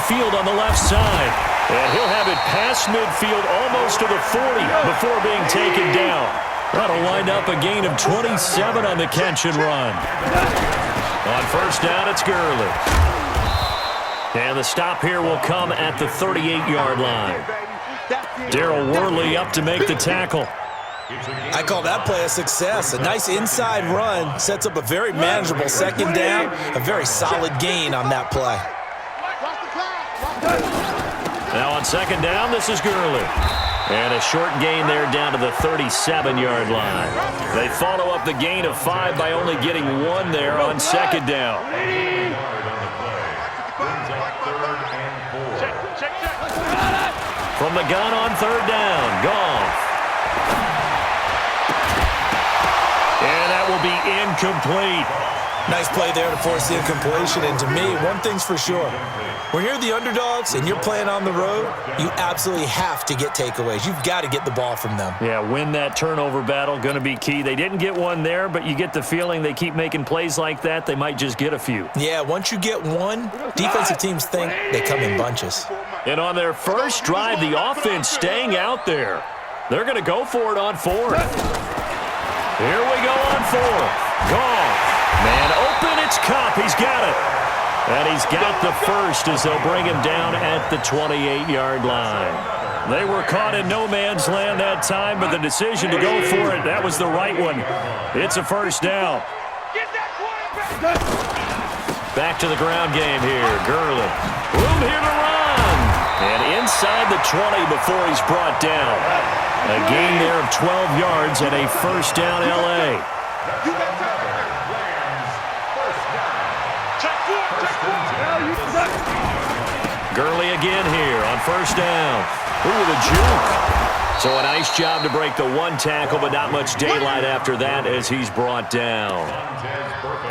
field on the left side. And he'll have it past midfield almost to the 40 before being taken down. That'll wind up a gain of 27 on the catch and run. On first down, it's Gurley. And the stop here will come at the 38-yard line. Darryl Worley up to make the tackle. I call that play a success. A nice inside run sets up a very manageable second down. A very solid gain on that play. Now on second down, this is Gurley. And a short gain there down to the 37-yard line. They follow up the gain of 5 by only getting 1 there on second down. From the gun on third down, Goff. And that will be incomplete. Nice play there to force the incompletion. And to me, one thing's for sure. When you're the underdogs and you're playing on the road, you absolutely have to get takeaways. You've got to get the ball from them. Yeah, win that turnover battle, going to be key. They didn't get one there, but you get the feeling they keep making plays like that, they might just get a few. Yeah, once you get one, defensive teams think they come in bunches. And on their first drive, the offense staying out there. They're going to go for it on fourth. Here we go on fourth. Goff. Man open, it's Kupp. He's got it. And he's got the first as they'll bring him down at the 28-yard line. They were caught in no man's land that time, but the decision to go for it, that was the right one. It's a first down. Back to the ground game here. Gurley. Room here to run. And inside the 20 before he's brought down. A gain there of 12 yards and a first down L.A. Gurley again here on first down. Ooh, the juke. So a nice job to break the one tackle, but not much daylight after that as he's brought down.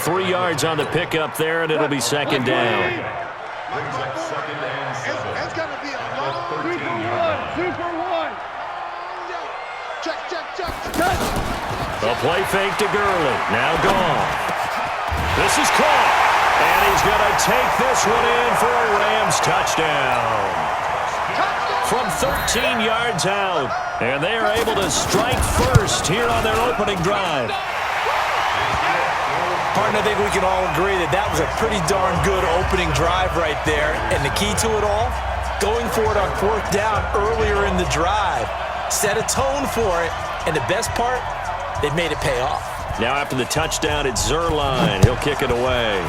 3 yards on the pickup there, and it'll be second down. It's going to be a long 2 for 1. Check. A play fake to Gurley. Now Goff. This is caught. And he's going to take this one in for a Rams touchdown. From 13 yards out. And they are able to strike first here on their opening drive. Partner, I think we can all agree that that was a pretty darn good opening drive right there. And the key to it all, going for it on fourth down earlier in the drive. Set a tone for it. And the best part, they made it pay off. Now after the touchdown, it's Zerline. He'll kick it away.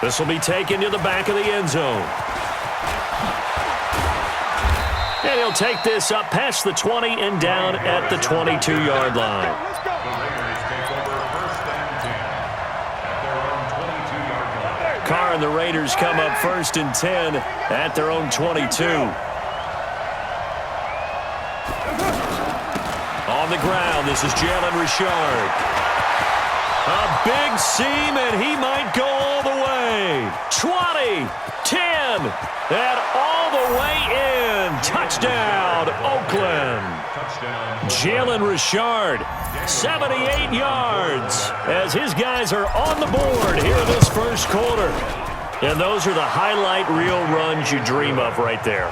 This will be taken to the back of the end zone. And he'll take this up past the 20 and down at the 22-yard line. Carr and the Raiders come up first and 10 at their own 22. On the ground, this is Jalen Richard. A big seam, and he might go all the way. 20, 10, and all the way in. Touchdown, Oakland. Jalen Richard, 78 yards, as his guys are on the board here in this first quarter. And those are the highlight reel runs you dream of right there.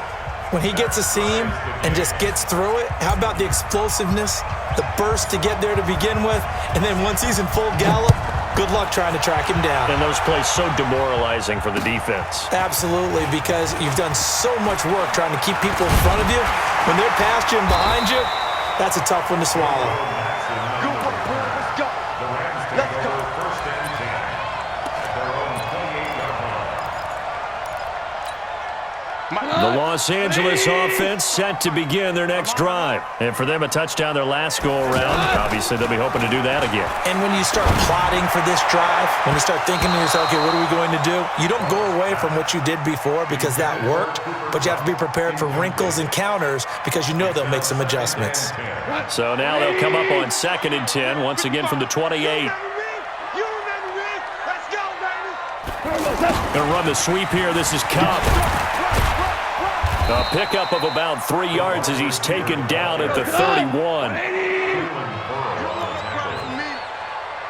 When he gets a seam and just gets through it, how about the explosiveness, the burst to get there to begin with, and then once he's in full gallop, good luck trying to track him down. And those plays so demoralizing for the defense. Absolutely, because you've done so much work trying to keep people in front of you. When they're past you and behind you, that's a tough one to swallow. The Los Angeles offense set to begin their next drive. And for them, a touchdown their last go-around. Obviously, they'll be hoping to do that again. And when you start plotting for this drive, when you start thinking to yourself, okay, what are we going to do? You don't go away from what you did before because that worked, but you have to be prepared for wrinkles and counters because you know they'll make some adjustments. So now they'll come up on second and 10, once again from the 28. Going to run the sweep here. This is Kupp. A pickup of about 3 yards as he's taken down at the 31.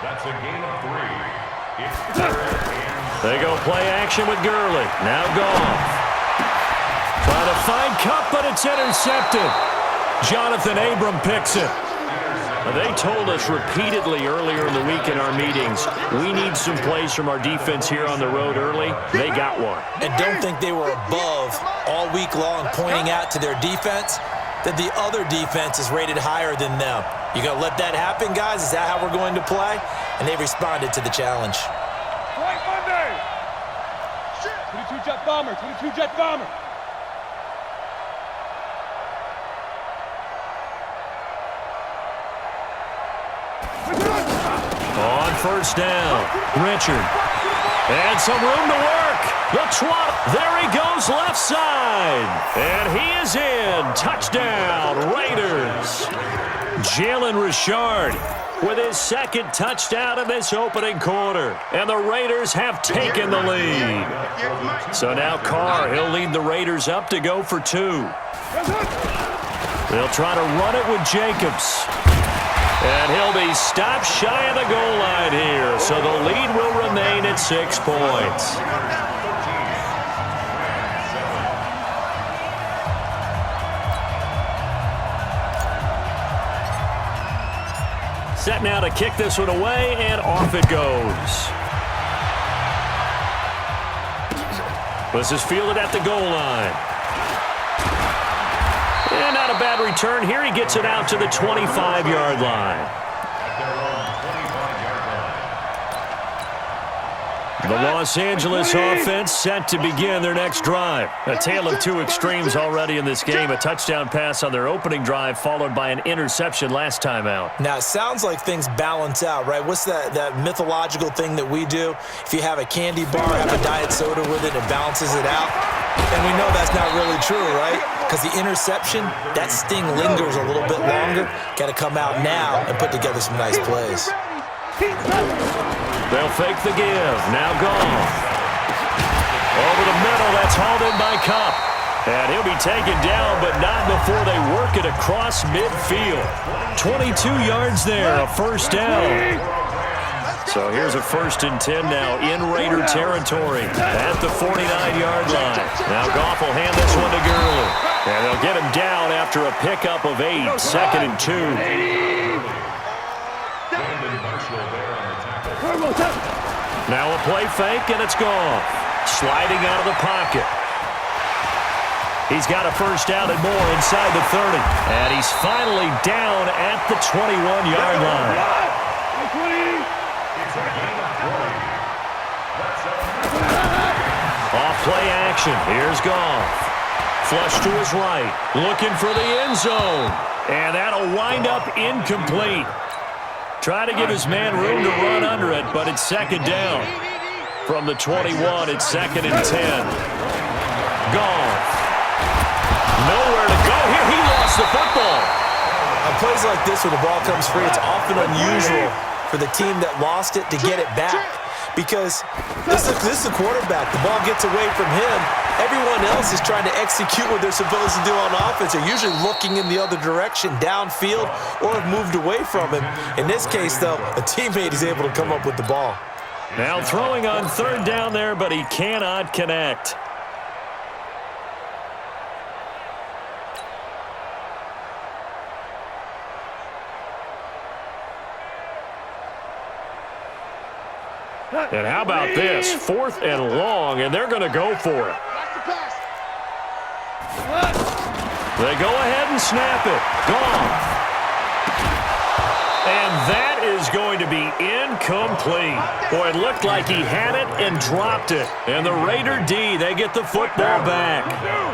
That's a gain of 3. It's third and They go play action with Gurley. Now Goff. Trying to find Cup, but it's intercepted. Jonathan Abram picks it. They told us repeatedly earlier in the week in our meetings, we need some plays from our defense here on the road early. They got one. And don't think they were above all week long pointing out to their defense that the other defense is rated higher than them. You going to let that happen, guys? Is that how we're going to play? And they responded to the challenge. White Monday. 22 Jet Bomber, 22 Jet Bomber. On first down, Richard. And some room to work. The twat. There he goes left side. And he is in. Touchdown, Raiders. Jalen Richard with his second touchdown in this opening quarter. And the Raiders have taken the lead. So now Carr, he'll lead the Raiders up to go for two. They'll try to run it with Jacobs. And he'll be stopped shy of the goal line here. So the lead will remain at 6 points. Set now to kick this one away, and off it goes. This is fielded at the goal line. And not a bad return here. He gets it out to the 25-yard line. The Los Angeles offense set to begin their next drive. A tale of two extremes already in this game. A touchdown pass on their opening drive followed by an interception last time out. Now, it sounds like things balance out, right? What's that mythological thing that we do? If you have a candy bar, have a diet soda with it, it balances it out. And we know that's not really true, right? Because the interception, that sting lingers a little bit longer. Got to come out now and put together some nice plays. They'll fake the give. Now Goff. Over the middle, that's hauled in by Cup. And he'll be taken down, but not before they work it across midfield. 22 yards there, a first down. So here's a 1st and 10 now in Raider territory at the 49-yard line. Now Goff will hand this one to Gurley. And they'll get him down after a pickup of 8, 2nd and 2. Now a play fake, and it's Goff. Sliding out of the pocket. He's got a first down and more inside the 30. And he's finally down at the 21-yard line. Off play action. Here's Goff. Flush to his right. Looking for the end zone. And that'll wind up incomplete. Try to give his man room to run under it, but it's 2nd down. From the 21, it's 2nd and 10. Goff. Nowhere to go here. He lost the football. On plays like this, when the ball comes free, it's often unusual for the team that lost it to get it back. Because this is the quarterback. The ball gets away from him. Everyone else is trying to execute what they're supposed to do on offense. They're usually looking in the other direction, downfield, or have moved away from him. In this case, though, a teammate is able to come up with the ball. Now throwing on 3rd down there, but he cannot connect. And how about this? 4th and long, and they're going to go for it. They go ahead and snap it. Gone. And that is going to be incomplete. Boy, it looked like he had it and dropped it. And the Raider D, they get the football back.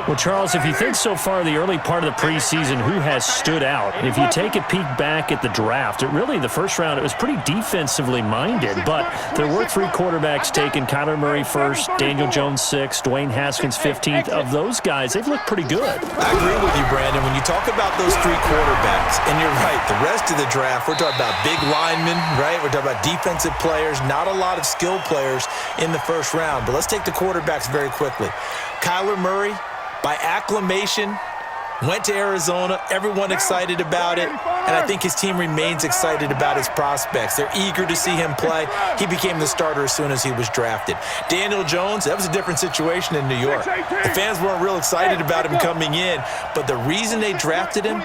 Well, Charles, if you think so far the early part of the preseason, who has stood out? If you take a peek back at the draft, the first round, it was pretty defensively minded. But there were 3 quarterbacks taken. Kyler Murray first, Daniel Jones 6th, Dwayne Haskins 15th. Of those guys, they've looked pretty good. I agree with you, Brandon. When you talk about those 3 quarterbacks, and you're right, the rest of the draft, we're talking about big linemen, right? We're talking about defensive players, not a lot of skill players in the first round. But let's take the quarterbacks very quickly. Kyler Murray, by acclamation, went to Arizona. Everyone excited about it. and I think his team remains excited about his prospects. They're eager to see him play. He became the starter as soon as he was drafted. Daniel Jones, that was a different situation in New York. The fans weren't real excited about him coming in, but the reason they drafted him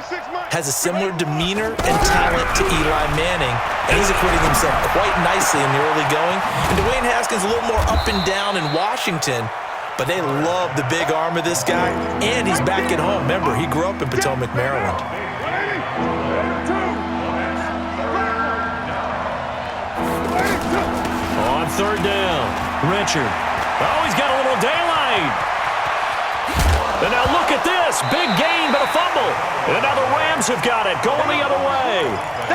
has a similar demeanor and talent to Eli Manning, and he's acquitting himself quite nicely in the early going. And Dwayne Haskins a little more up and down in Washington, but they love the big arm of this guy, and he's back at home. Remember, he grew up in Potomac, Maryland. On third down, Richard. Oh, he's got a little daylight. And now look at this. Big gain, but a fumble. And now the Rams have got it, going the other way.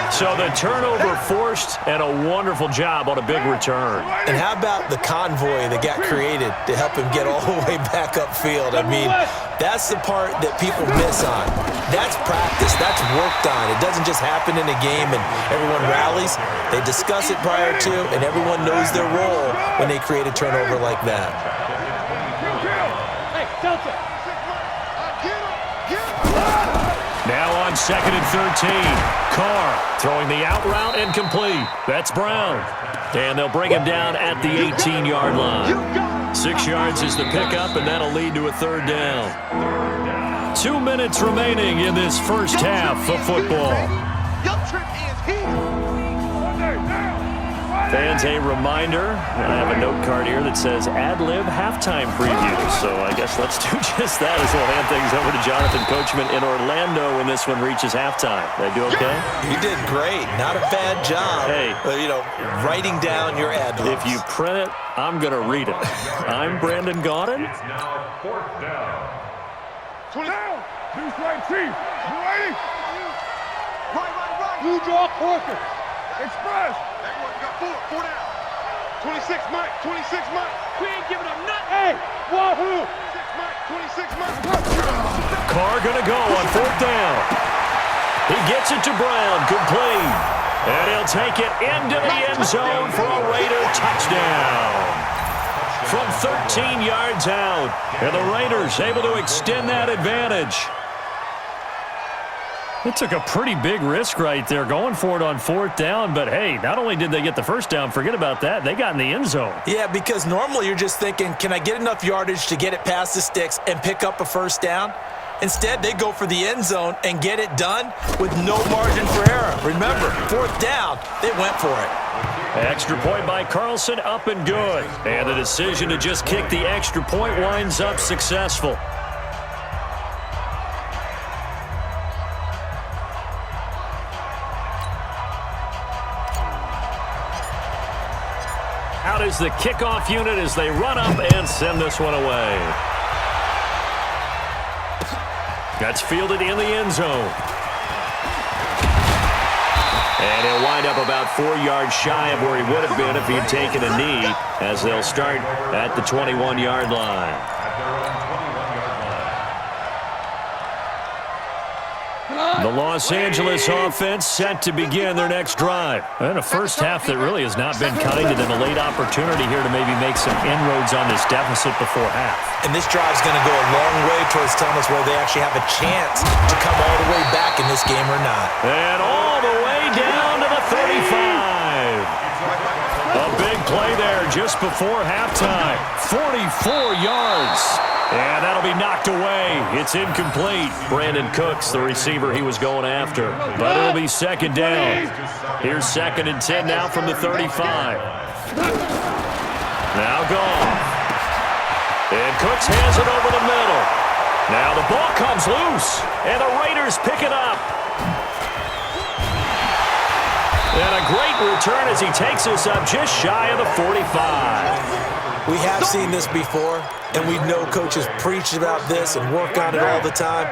So the turnover forced, and a wonderful job on a big return. And how about the convoy that got created to help him get all the way back upfield? I mean, that's the part that people miss on. That's practice. That's worked on. It doesn't just happen in a game and everyone rallies. They discuss it prior to, and everyone knows their role when they create a turnover like that. Hey, Delta. Now on 2nd and 13. Carr throwing the out route incomplete. That's Brown. And they'll bring him down at the 18-yard line. 6 yards is the pickup, and that'll lead to a third down. 2 minutes remaining in this first half of football. Fans, a reminder, I have a note card here that says ad-lib halftime preview. So I guess let's do just that as we'll hand things over to Jonathan Coachman in Orlando when this one reaches halftime. Did I do okay? You did great. Not a bad job. Hey. Writing down your ad-libs. If you print it, I'm going to read it. I'm Brandon Gaudin. It's now 4th down. 20 down. Deuce right, Chief. You ready? Right. Blue draw, Corker. Express. Four down. 26 Mike. We ain't giving up nothing. Hey, wahoo. 26 Mike. Carr going to go on 4th down. He gets it to Brown, complete. And he'll take it into the end zone for a Raider touchdown. From 13 yards out. And the Raiders able to extend that advantage. It took a pretty big risk right there going for it on 4th down, but hey, not only did they get the first down, forget about that, they got in the end zone. Yeah, because normally you're just thinking, can I get enough yardage to get it past the sticks and pick up a first down? Instead, they go for the end zone and get it done with no margin for error. Remember, 4th down, they went for it. Extra point by Carlson, up and good. And the decision to just kick the extra point winds up successful. Out is the kickoff unit as they run up and send this one away. That's fielded in the end zone. And he'll wind up about 4 yards shy of where he would have been if he had taken a knee, as they'll start at the 21-yard line. The Los Angeles offense set to begin their next drive. And a first half that really has not been kind to them. A late opportunity here to maybe make some inroads on this deficit before half. And this drive's going to go a long way towards telling us whether they actually have a chance to come all the way back in this game or not. And all the way down to the 35. A big play there just before halftime. 44 yards. And that'll be knocked away. It's incomplete. Brandon Cooks, the receiver he was going after. But it'll be 2nd down. Here's 2nd and 10 now from the 35. Now gone. And Cooks has it over the middle. Now the ball comes loose. And the Raiders pick it up. And a great return as he takes us up just shy of the 45. We have seen this before, and we know coaches preach about this and work on it all the time.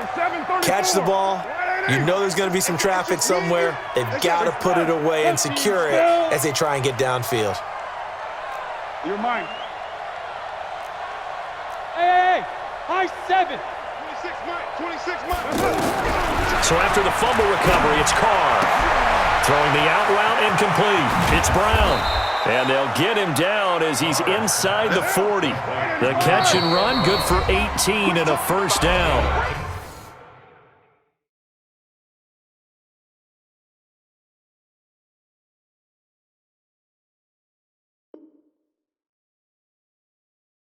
Catch the ball. You know there's going to be some traffic somewhere. They've got to put it away and secure it as they try and get downfield. Your mind. Hey, high 7. 26 Mike. So after the fumble recovery, it's Carr. Throwing the out route incomplete. It's Brown. And they'll get him down as he's inside the 40. The catch and run, good for 18 and a first down.